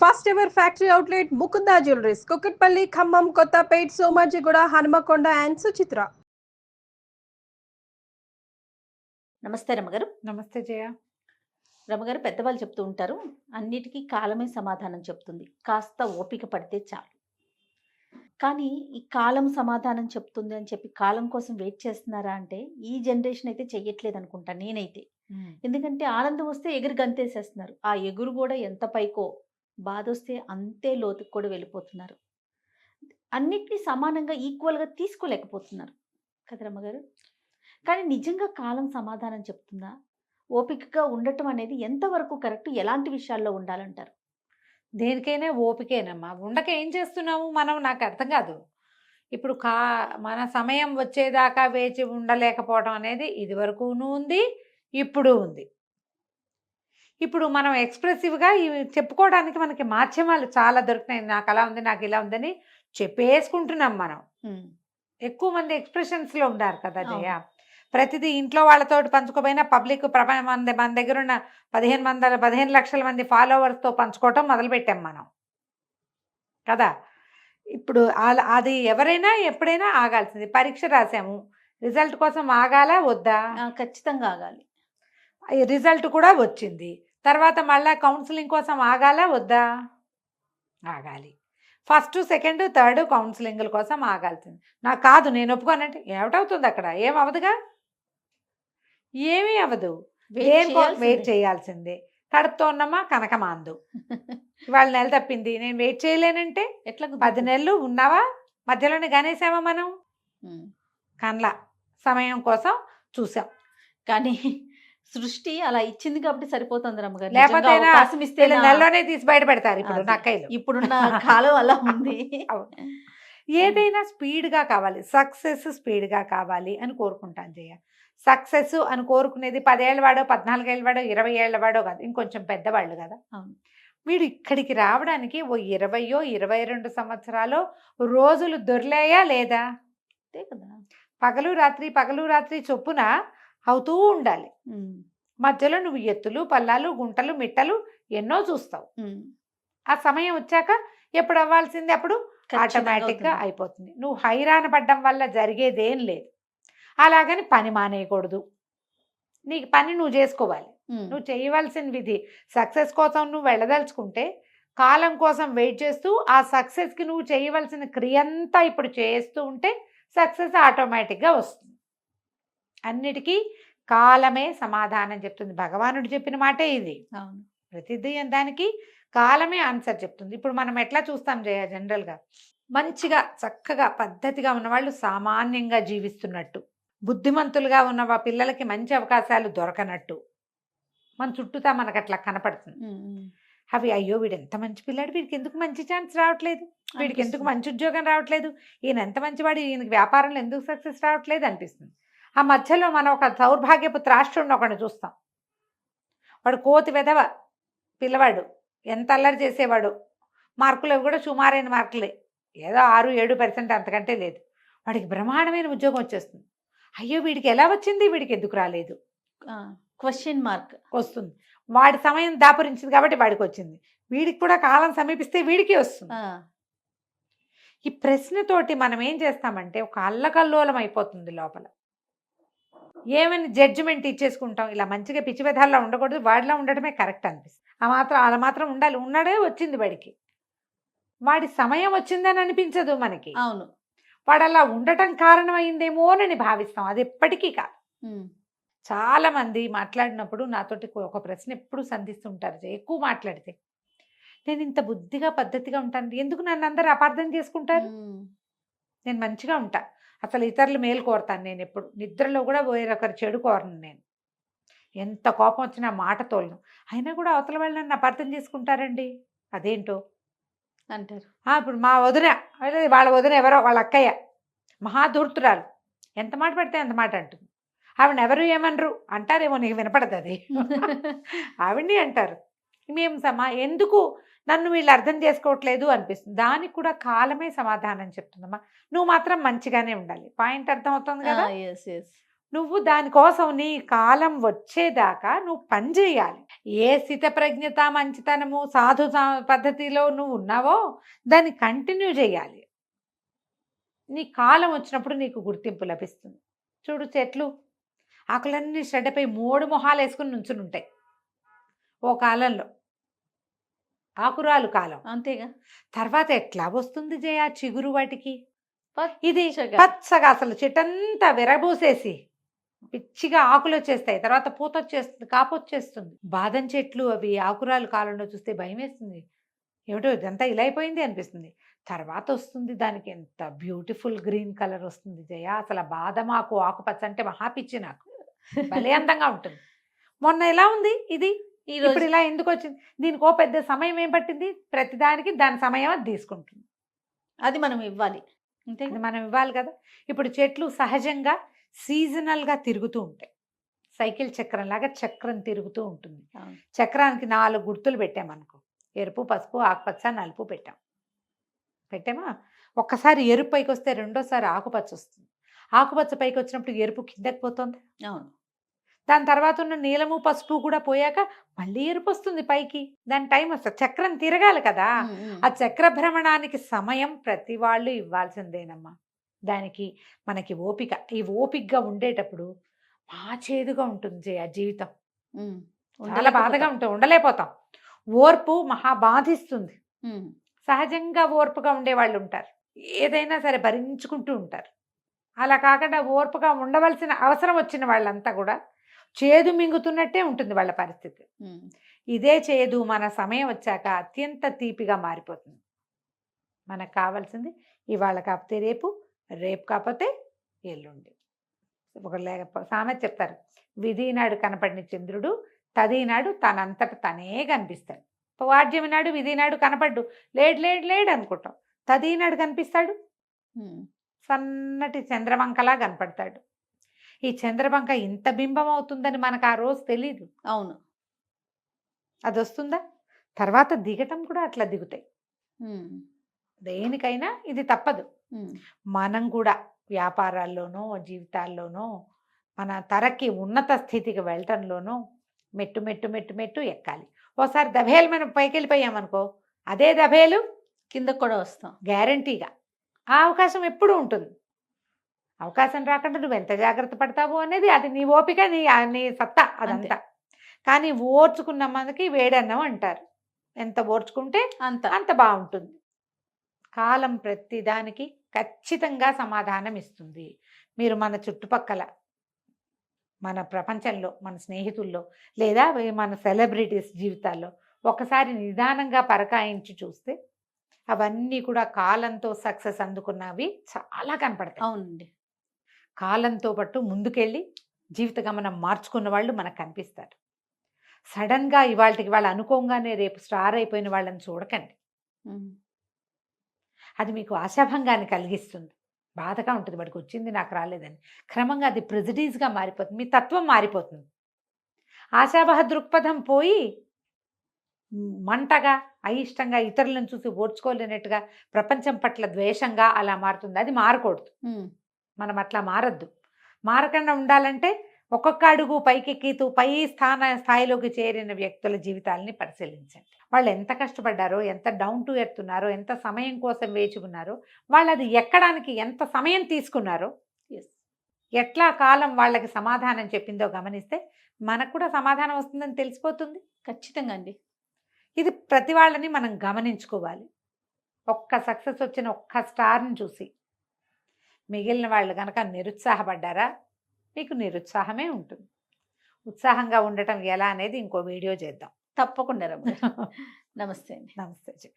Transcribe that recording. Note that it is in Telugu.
First ever factory outlet Mukunda jewelleries Kukatpally Khammam Kothapet Somajiguda Hanumakonda and Suchitra. నమస్తే రమగారు. నమస్తే జయ. రమగారు, పెద్దవాళ్ళు చెప్తూ ఉంటారు, అన్నిటికీ కాలమే సమాధానం చెప్తుంది, కాస్త ఓపిక పడితే చాలు. కానీ ఈ కాలం సమాధానం చెప్తుంది అని చెప్పి కాలం కోసం వెయిట్ చేస్తున్నారా అంటే ఈ జనరేషన్ అయితే చెయ్యట్లేదు అనుకుంటా నేనైతే. ఎందుకంటే ఆనందం వస్తే ఎగురు గంతేసేస్తున్నారు. ఆ ఎగురు కూడా ఎంత పైకో, బాధ వస్తే అంతే లోతుకు కూడా వెళ్ళిపోతున్నారు. అన్నిటినీ సమానంగా ఈక్వల్గా తీసుకోలేకపోతున్నారు కదా రమ్మగారు. కానీ నిజంగా కాలం సమాధానం చెప్తుందా? ఓపికగా ఉండటం అనేది ఎంతవరకు కరెక్ట్? ఎలాంటి విషయాల్లో ఉండాలంటారు? దేనికైనా ఓపికేనమ్మా. ఉండక ఏం చేస్తున్నాము మనం? నాకు అర్థం కాదు. ఇప్పుడు మన సమయం వచ్చేదాకా వేచి ఉండలేకపోవడం అనేది ఇది వరకును ఉంది, ఇప్పుడు ఉంది. ఇప్పుడు మనం ఎక్స్ప్రెసివ్గా చెప్పుకోవడానికి మనకి మాధ్యమాలు చాలా దొరికినాయి. నాకు అలా ఉంది, నాకు ఇలా ఉందని చెప్పేసుకుంటున్నాం మనం. ఎక్కువ మంది ఎక్స్ప్రెషన్స్లో ఉన్నారు కదా జయ. ప్రతిదీ ఇంట్లో వాళ్ళతో పంచుకోపోయినా పబ్లిక్ మన దగ్గర ఉన్న 15 లక్షల మంది ఫాలోవర్స్తో పంచుకోవటం మొదలుపెట్టాం మనం కదా. ఇప్పుడు అది ఎవరైనా ఎప్పుడైనా ఆగాల్సింది. పరీక్ష రాసాము, రిజల్ట్ కోసం ఆగాలా వద్దా? ఖచ్చితంగా ఆగాలి. రిజల్ట్ కూడా వచ్చింది, తర్వాత మళ్ళీ కౌన్సిలింగ్ కోసం ఆగాలా వద్దా? ఆగాలి. ఫస్ట్ సెకండ్ థర్డ్ కౌన్సిలింగ్ల కోసం ఆగాల్సింది. నాకు కాదు, నేను ఒప్పుకోనంటే ఏమిటవుతుంది అక్కడ? ఏమవదుగా, ఏమీ అవ్వదు. వెయిట్ చేయాల్సిందే. కడుపుతో ఉన్నమా కనకమాందు. ఇవాళ నెల తప్పింది, నేను వెయిట్ చేయలేనంటే ఎట్లా? 10 నెలలు ఉన్నావా, మధ్యలోనే గనేసామా మనం? కన్లా సమయం కోసం చూసాం. కానీ సృష్టి అలా ఇచ్చింది కాబట్టి సరిపోతుంది రమ్మగారు. లేకపోతే నెలలోనే తీసి బయట పెడతారు ఇప్పుడు నక్కైలు. ఇప్పుడున్న కాలం అలా ఉంది. ఏదైనా స్పీడ్గా కావాలి, సక్సెస్ స్పీడ్గా కావాలి అని కోరుకుంటాను జయ. సక్సెస్ అని కోరుకునేది 10 ఏళ్ళ వాడో, 14 ఏళ్ళ వాడో, 20 ఏళ్ళ వాడో కాదు, ఇంకొంచెం పెద్దవాళ్ళు కదా. వీడు ఇక్కడికి రావడానికి ఓ 20 22 సంవత్సరాలు రోజులు దొర్లేయా లేదా? అంతే కదా. పగలు రాత్రి చొప్పున అవుతూ ఉండాలి. మధ్యలో నువ్వు ఎత్తులు పల్లాలు గుంటలు మిట్టలు ఎన్నో చూస్తావు. ఆ సమయం వచ్చాక ఎప్పుడు అవ్వాల్సింది అప్పుడు ఆటోమేటిక్గా అయిపోతుంది. నువ్వు హైరాణ పడ్డం వల్ల జరిగేదేం లేదు. అలాగని పని మానేయకూడదు. నీకు పని నువ్వు చేసుకోవాలి. నువ్వు చేయవలసిన విధి సక్సెస్ కోసం నువ్వు వెళ్ళదలుచుకుంటే కాలం కోసం వెయిట్ చేస్తూ ఆ సక్సెస్కి నువ్వు చేయవలసిన క్రియంతా ఇప్పుడు చేస్తూ ఉంటే సక్సెస్ ఆటోమేటిక్గా వస్తుంది. అన్నిటికీ కాలమే సమాధానం చెప్తుంది. భగవానుడు చెప్పిన మాటే ఇది. ప్రతిదీ దానికి కాలమే ఆన్సర్ చెప్తుంది. ఇప్పుడు మనం ఎట్లా చూస్తాం జయ, జనరల్గా మంచిగా చక్కగా పద్ధతిగా ఉన్నవాళ్ళు సామాన్యంగా జీవిస్తున్నట్టు, బుద్ధిమంతులుగా ఉన్న పిల్లలకి మంచి అవకాశాలు దొరకనట్టు మన చుట్టూతా మనకు అట్లా కనపడుతుంది. అవి అయ్యో వీడు ఎంత మంచి పిల్లాడు, వీడికి ఎందుకు మంచి ఛాన్స్ రావట్లేదు, వీడికి ఎందుకు మంచి ఉద్యోగం రావట్లేదు, ఈయన ఎంత మంచివాడు, ఈయనకి వ్యాపారంలో ఎందుకు సక్సెస్ రావట్లేదు అనిపిస్తుంది. ఆ మధ్యలో మనం ఒక దౌర్భాగ్యపు త్రాష్ట్రుడిని ఒకటి చూస్తాం. వాడు కోతి వెధవ పిల్లవాడు, ఎంత అల్లరి చేసేవాడు, మార్కులు కూడా సుమారైన మార్కులే, ఏదో 6-7% అంతకంటే లేదు. వాడికి బ్రహ్మాండమైన ఉద్యోగం వచ్చేస్తుంది. అయ్యో వీడికి ఎలా వచ్చింది, వీడికి ఎందుకు రాలేదు, క్వశ్చన్ మార్క్ వస్తుంది. వాడి సమయం దాపురించింది కాబట్టి వాడికి వచ్చింది, వీడికి కూడా కాలం సమీపిస్తే వీడికి వస్తుంది. ఈ ప్రశ్నతోటి మనం ఏం చేస్తామంటే ఒక అల్లకల్లోలం అయిపోతుంది లోపల. ఏమని జడ్జిమెంట్ ఇచ్చేసుకుంటాం. ఇలా మంచిగా పిచ్చి విధాల్లో ఉండకూడదు, వాడిలా ఉండటమే కరెక్ట్ అనిపిస్తుంది. అలా మాత్రం ఉండాలి. ఉన్నాడే వచ్చింది వాడికి, వాడి సమయం వచ్చిందని అనిపించదు మనకి. అవును, వాడు అలా ఉండటం కారణమైందేమోనని భావిస్తాం. అది ఎప్పటికీ కాదు. చాలా మంది మాట్లాడినప్పుడు నాతోటి ఒక ప్రశ్న ఎప్పుడు సంధిస్తుంటారు, ఎక్కువ మాట్లాడితే, నేను ఇంత బుద్ధిగా పద్ధతిగా ఉంటాను, ఎందుకు నన్ను అందరూ అపార్థం చేసుకుంటారు? నేను మంచిగా ఉంటా, అసలు ఇతరులు మేలు కోరుతాను. నేను ఎప్పుడు నిద్రలో కూడా వేరొకరు చెడు కోరను. నేను ఎంత కోపం వచ్చినా మాట తోలను, అయినా కూడా అవతల వాళ్ళు నన్ను అపార్థం చేసుకుంటారండి, అదేంటో అంటారు. ఇప్పుడు మా వదిన, వాళ్ళ వదిన ఎవరో వాళ్ళ అక్కయ్య మహాధూర్తురాలు, ఎంత మాట పడితే అంత మాట అంటుంది. ఆవిడని ఎవరు ఏమనరు అంటారేమో, నీకు వినపడదు అది. ఆవిడ్ని అంటారు. మేము ఎందుకు నన్ను వీళ్ళు అర్థం చేసుకోవట్లేదు అనిపిస్తుంది. దానికి కూడా కాలమే సమాధానం చెప్తుందమ్మా. నువ్వు మాత్రం మంచిగానే ఉండాలి. పాయింట్ అర్థం అవుతుంది కదా. నువ్వు దానికోసం నీ కాలం వచ్చేదాకా నువ్వు పని చేయాలి. ఏ స్థితప్రజ్ఞత మంచితనము పద్ధతిలో నువ్వు ఉన్నావో దాన్ని కంటిన్యూ చేయాలి. నీ కాలం వచ్చినప్పుడు నీకు గుర్తింపు లభిస్తుంది. చూడు, చెట్లు ఆకులన్నీ షెడ్డపై 3 మొహాలు వేసుకుని నుంచుని ఉంటాయి ఓ కాలంలో, ఆకురాలు కాలం. అంతేగా. తర్వాత ఎట్లా వస్తుంది జయ చిగురు వాటికి? ఇది పచ్చగా. పచ్చగా అసలు చెట్టంతా విరబూసేసి పిచ్చిగా ఆకులు వచ్చేస్తాయి. తర్వాత పూత వచ్చేస్తుంది, కాపు వచ్చేస్తుంది. బాదం చెట్లు అవి ఆకురాలు కాలంలో చూస్తే భయం వేస్తుంది. ఏమిటో ఇదంతా ఇలా అయిపోయింది అనిపిస్తుంది. తర్వాత వస్తుంది దానికి ఎంత బ్యూటిఫుల్ గ్రీన్ కలర్ వస్తుంది జయ. అసలు ఆ బాదం ఆకుపచ్చ అంటే మహాపిచ్చి నాకు. భలే అందంగా ఉంటుంది. మొన్న ఎలా ఉంది ఇది, ఈరోజు ఇప్పుడు ఇలా ఎందుకు వచ్చింది? దీనికి ఓ పెద్ద సమయం ఏం పట్టింది? ప్రతిదానికి దాని సమయం అది తీసుకుంటుంది. అది మనం ఇవ్వాలి. అంతే. అది మనం ఇవ్వాలి కదా. ఇప్పుడు చెట్లు సహజంగా సీజనల్గా తిరుగుతూ ఉంటాయి. సైకిల్ చక్రం లాగా చక్రం తిరుగుతూ ఉంటుంది. చక్రానికి 4 గుర్తులు పెట్టామనుకో, ఎరుపు, పసుపు, ఆకుపచ్చ, నలుపు పెట్టామా? ఒక్కసారి ఎరుపు పైకి వస్తే రెండోసారి ఆకుపచ్చ వస్తుంది. ఆకుపచ్చ పైకి వచ్చినప్పుడు ఎరుపు కిందకి పోతుంది. అవును. దాని తర్వాత ఉన్న నీలము పసుపు కూడా పోయాక మళ్ళీ ఎరుపు వస్తుంది పైకి. దాని టైం వస్తుంది. చక్రం తిరగాలి కదా. ఆ చక్ర భ్రమణానికి సమయం ప్రతి వాళ్ళు ఇవ్వాల్సిందేనమ్మా. దానికి మనకి ఓపిక. ఈ ఓపికగా ఉండేటప్పుడు చేదుగా ఉంటుంది ఆ జీవితం. చాలా బాధగా ఉంటుంది, ఉండలేకపోతాం. ఓర్పు మహా బాధిస్తుంది. సహజంగా ఓర్పుగా ఉండేవాళ్ళు ఉంటారు, ఏదైనా సరే భరించుకుంటూ ఉంటారు. అలా కాకుండా ఓర్పుగా ఉండవలసిన అవసరం వచ్చిన వాళ్ళంతా కూడా చేదు మింగుతున్నట్టే ఉంటుంది వాళ్ళ పరిస్థితి. ఇదే చేదు మన సమయం వచ్చాక అత్యంత తీపిగా మారిపోతుంది. మనకు కావాల్సింది ఇవాళ కాకపోతే రేపు, రేపు కాకపోతే ఎల్లుండి. ఒక సామెత చెప్తారు, విధి నాడు కనపడిన చంద్రుడు తదినాడు తనంతట తనే కనిపిస్తాడు. వాడ్యమి నాడు విధి నాడు కనపడ్డు, లేడు అనుకుంటాం. తదినాడు కనిపిస్తాడు, సన్నటి చంద్రవంకలా కనపడతాడు. ఈ చంద్రవంక ఇంత బింబం అవుతుందని మనకు ఆ రోజు తెలీదు. అవును. అది వస్తుందా? తర్వాత దిగటం కూడా అట్లా దిగుతాయి. దేనికైనా ఇది తప్పదు. మనం కూడా వ్యాపారాల్లోనూ జీవితాల్లోనూ మన తరకి ఉన్నత స్థితికి వెళ్ళటంలోనూ మెట్టు మెట్టు మెట్టు మెట్టు ఎక్కాలి. ఓసారి దభేలు మనం పైకి వెళ్ళిపోయామనుకో, అదే దభేలు కిందకు కూడా వస్తాం గ్యారంటీగా. ఆ అవకాశం ఎప్పుడూ ఉంటుంది. అవకాశం రాకుండా నువ్వు ఎంత జాగ్రత్త పడతావు అనేది అది నీ ఓపిక, నీ సత్తా అదంతా. కానీ ఓర్చుకున్న మనకి వేడన్నం అంటారు. ఎంత ఓర్చుకుంటే అంత బాగుంటుంది. కాలం ప్రతిదానికి ఖచ్చితంగా సమాధానం ఇస్తుంది. మీరు మన చుట్టుపక్కల, మన ప్రపంచంలో, మన స్నేహితుల్లో, లేదా మన సెలబ్రిటీస్ జీవితాల్లో ఒకసారి నిదానంగా పరకాయించి చూస్తే అవన్నీ కూడా కాలంతో సక్సెస్ అందుకున్నవి చాలా కనపడతాయి. అవునండి. కాలంతో పాటు ముందుకెళ్ళి జీవిత గమనం మార్చుకున్న వాళ్ళు మనకు కనిపిస్తారు. సడన్గా ఇవాళకి వాళ్ళు అనుకోగానే రేపు స్టార్ అయిపోయిన వాళ్ళని చూడకండి. అది మీకు ఆశాభంగాన్ని కలిగిస్తుంది. బాధగా ఉంటుంది, వాడికి వచ్చింది నాకు రాలేదని. క్రమంగా అది ప్రెజడీస్గా మారిపోతుంది, మీ తత్వం మారిపోతుంది. ఆశాభావ దృక్పథం పోయి మంటగా, అయిష్టంగా, ఇతరులను చూసి ఓర్చుకోలేనట్టుగా, ప్రపంచం పట్ల ద్వేషంగా అలా మారుతుంది. అది మారకూడదు. మనం అట్లా మారద్దు. మారకుండా ఉండాలంటే ఒక్కొక్క అడుగు పైకెక్కుతూ పై స్థాయిలోకి చేరిన వ్యక్తుల జీవితాలని పరిశీలించండి. వాళ్ళు ఎంత కష్టపడ్డారో, ఎంత డౌన్ టు ఎర్త్ ఉన్నారో, ఎంత సమయం కోసం వేచి ఉన్నారో, వాళ్ళు అది ఎక్కడానికి ఎంత సమయం తీసుకున్నారో, ఎట్లా కాలం వాళ్ళకి సమాధానం చెప్పిందో గమనిస్తే మనకు కూడా సమాధానం వస్తుందని తెలిసిపోతుంది. ఖచ్చితంగా అండి. ఇది ప్రతి వాళ్ళని మనం గమనించుకోవాలి. ఒక్క సక్సెస్ వచ్చిన ఒక్క స్టార్ని చూసి మిగిలిన వాళ్ళు కనుక నిరుత్సాహపడ్డారా, మీకు నిరుత్సాహమే ఉంటుంది. ఉత్సాహంగా ఉండటం ఎలా అనేది ఇంకో వీడియో చేద్దాం తప్పకుండా రమ్మ. నమస్తే అండి. నమస్తే.